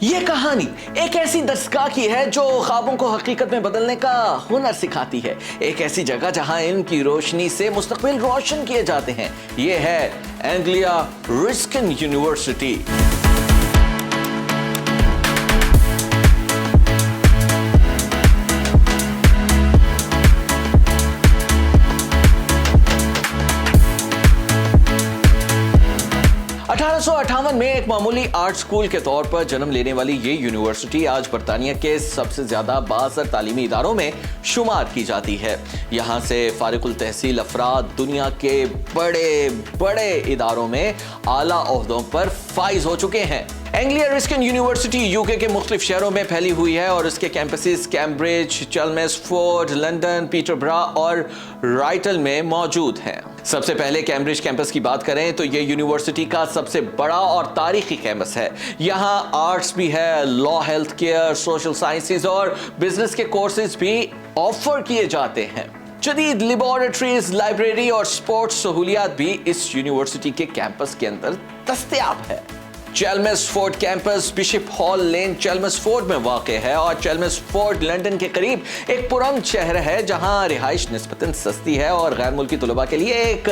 یہ کہانی ایک ایسی دستگاہ کی ہے جو خوابوں کو حقیقت میں بدلنے کا ہنر سکھاتی ہے، ایک ایسی جگہ جہاں علم کی روشنی سے مستقبل روشن کیے جاتے ہیں۔ یہ ہے اینگلیا رسکن یونیورسٹی۔ 1858 میں ایک معمولی آرٹ سکول کے طور پر جنم لینے والی یہ یونیورسٹی آج برطانیہ کے سب سے زیادہ بااثر تعلیمی اداروں میں شمار کی جاتی ہے۔ یہاں سے فارغ التحصیل افراد دنیا کے بڑے بڑے اداروں میں اعلیٰ عہدوں پر فائز ہو چکے ہیں۔ اینگلیا رسکن یونیورسٹی یوکے کے مختلف شہروں میں پھیلی ہوئی ہے اور اس کے کیمپسز کیمبرج، چیلمسفورڈ، لندن، پیٹربرا اور رائٹل میں موجود ہیں۔ سب سے پہلے کیمبرج کیمپس کی بات کریں تو یہ یونیورسٹی کا سب سے بڑا اور تاریخی کیمپس ہے۔ یہاں آرٹس بھی ہے، لا، ہیلتھ کیئر، سوشل سائنسز اور بزنس کے کورسز بھی آفر کیے جاتے ہیں۔ جدید لیبارٹریز، لائبریری اور سپورٹس سہولیات بھی اس یونیورسٹی کے کیمپس کے اندر دستیاب ہے۔ چیلمسفورڈ کیمپس بشپ ہال لین چیلمسفورڈ میں واقع ہے اور چیلمسفورڈ لندن کے قریب ایک پرامن شہر ہے جہاں رہائش نسبتاً سستی ہے اور غیر ملکی طلباء کے لیے ایک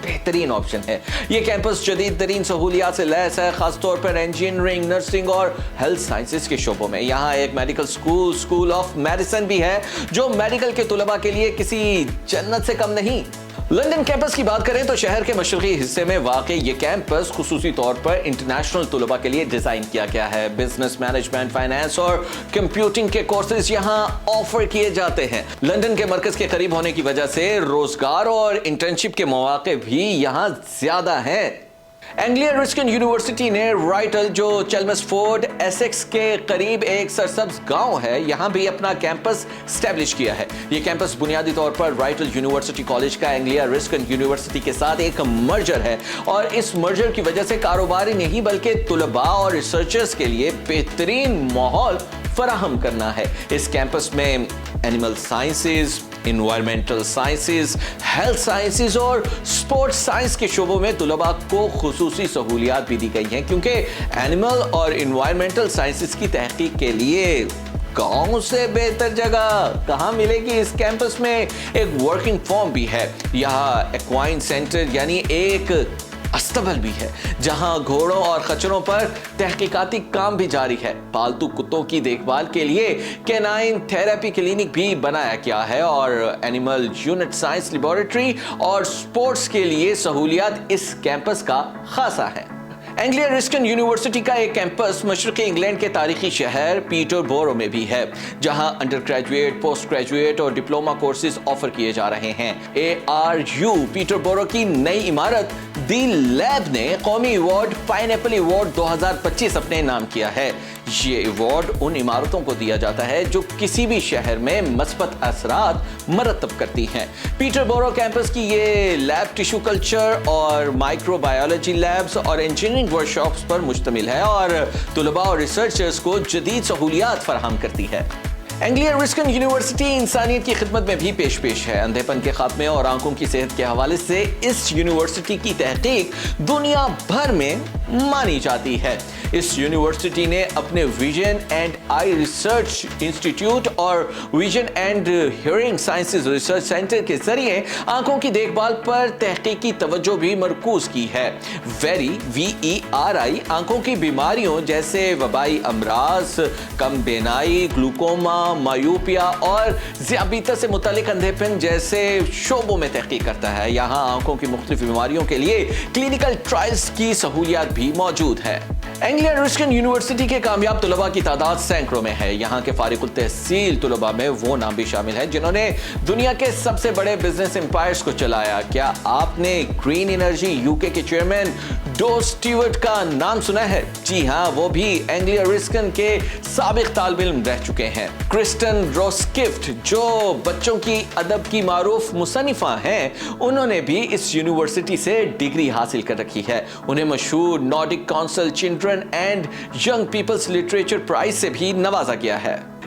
بہترین آپشن ہے۔ یہ کیمپس جدید ترین سہولیات سے لیس ہے، خاص طور پر انجینئرنگ، نرسنگ اور ہیلتھ سائنسز کے شعبوں میں۔ یہاں ایک میڈیکل اسکول آف میڈیسن بھی ہے جو میڈیکل کے طلباء کے لیے کسی جنت سے کم نہیں۔ لندن کیمپس کی بات کریں تو شہر کے مشرقی حصے میں واقع یہ کیمپس خصوصی طور پر انٹرنیشنل طلباء کے لیے ڈیزائن کیا گیا ہے۔ بزنس، مینجمنٹ، فائنانس اور کمپیوٹنگ کے کورسز یہاں آفر کیے جاتے ہیں۔ لندن کے مرکز کے قریب ہونے کی وجہ سے روزگار اور انٹرنشپ کے مواقع بھی یہاں زیادہ ہیں۔ اینگلیا رسکن یونیورسٹی نے رائٹل، جو چیلمسفورڈ ایسیکس کے قریب ایک سرسبز گاؤں ہے، یہاں بھی اپنا کیمپس اسٹیبلش کیا ہے۔ یہ کیمپس بنیادی طور پر رائٹل یونیورسٹی کالج کا اینگلیا رسکن یونیورسٹی کے ساتھ ایک مرجر ہے اور اس مرجر کی وجہ سے کاروباری نہیں بلکہ طلباء اور ریسرچرز کے لیے بہترین ماحول فراہم کرنا ہے۔ اس کیمپس میں animal sciences, environmental sciences, health sciences اور سپورٹس سائنس کے شعبوں میں طلباء کو خصوصی سہولیات بھی دی گئی ہیں، کیونکہ اینیمل اور انوائرمنٹل سائنسز کی تحقیق کے لیے گاؤں سے بہتر جگہ کہاں ملے گی۔ اس کیمپس میں ایک ورکنگ فارم بھی ہے۔ یہاں ایکوائن سینٹر یعنی ایک استبل بھی ہے جہاں گھوڑوں اور خچروں پر تحقیقاتی کام بھی جاری ہے۔ پالتو کتوں کی دیکھ بھال کے لیے کینائن تھراپی کلینک بھی بنایا گیا ہے اور اینیمل یونٹ سائنس لیبارٹری اور سپورٹس کے لیے سہولیات اس کیمپس کا خاصا ہے۔ اینگلیا رسکن یونیورسٹی کا ایک کیمپس مشرقی انگلینڈ کے تاریخی شہر پیٹر بورو میں بھی ہے، جہاں انڈر گریجویٹ، پوسٹ گریجویٹ اور ڈپلوما کورسز آفر کیے جا رہے ہیں۔ ARU پیٹر بورو کی نئی عمارت دی لیب نے قومی ایوارڈ پائن ایپل ایوارڈ 2025 اپنے نام کیا ہے۔ یہ ایوارڈ ان عمارتوں کو دیا جاتا ہے جو کسی بھی شہر میں مثبت اثرات مرتب کرتی ہیں۔ پیٹر بورو کیمپس کی یہ لیب ٹیشو کلچر اور مائکرو بایولوجی لیبز اور انجینئرنگ ورکشاپس پر مشتمل ہے اور طلباء اور ریسرچرز کو جدید سہولیات فراہم کرتی ہے۔ اینگلیا رسکن یونیورسٹی انسانیت کی خدمت میں بھی پیش ہے۔ اندھے پن کے خاتمے اور آنکھوں کی صحت کے حوالے سے اس یونیورسٹی کی تحقیق دنیا بھر میں مانی جاتی ہے۔ اس یونیورسٹی نے اپنے vision and eye research institute اور vision and hearing sciences research centre کے ذریعے آنکھوں کی دیکھ بھال پر تحقیقی توجہ بھی مرکوز کی ہے۔ VERI آنکھوں کی بیماریوں جیسے وبائی امراض، کم بینائی، گلوکوما، مایوپیا اور ذیابیطس سے متعلق اندھے پن جیسے شعبوں میں تحقیق کرتا ہے۔ یہاں آنکھوں کی مختلف بیماریوں کے لیے کلینکل ٹرائلز کی سہولیات بھی موجود ہے۔ اینگلیا رسکن یونیورسٹی کے کامیاب طلباء کی تعداد سینکڑوں میں ہے۔ یہاں کے فارغ التحصیل طلباء میں وہ نام بھی شامل ہیں جنہوں نے دنیا کے سب سے بڑے بزنس امپائرز کو چلایا۔ کیا آپ نے گرین انرجی UK کے چیئرمین ڈو اسٹیورٹ کا نام سنا ہے؟ جی ہاں، وہ بھی اینگلیا رسکن کے سابق طالب علم رہ چکے ہیں۔ کرسٹن روسکفٹ جو بچوں کی ادب کی معروف مصنفہ ہیں، انہوں نے بھی اس یونیورسٹی سے ڈگری حاصل کر رکھی ہے۔ انہیں مشہور Nordic council children and young people's literature prize سے بھی نوازا گیا ہے۔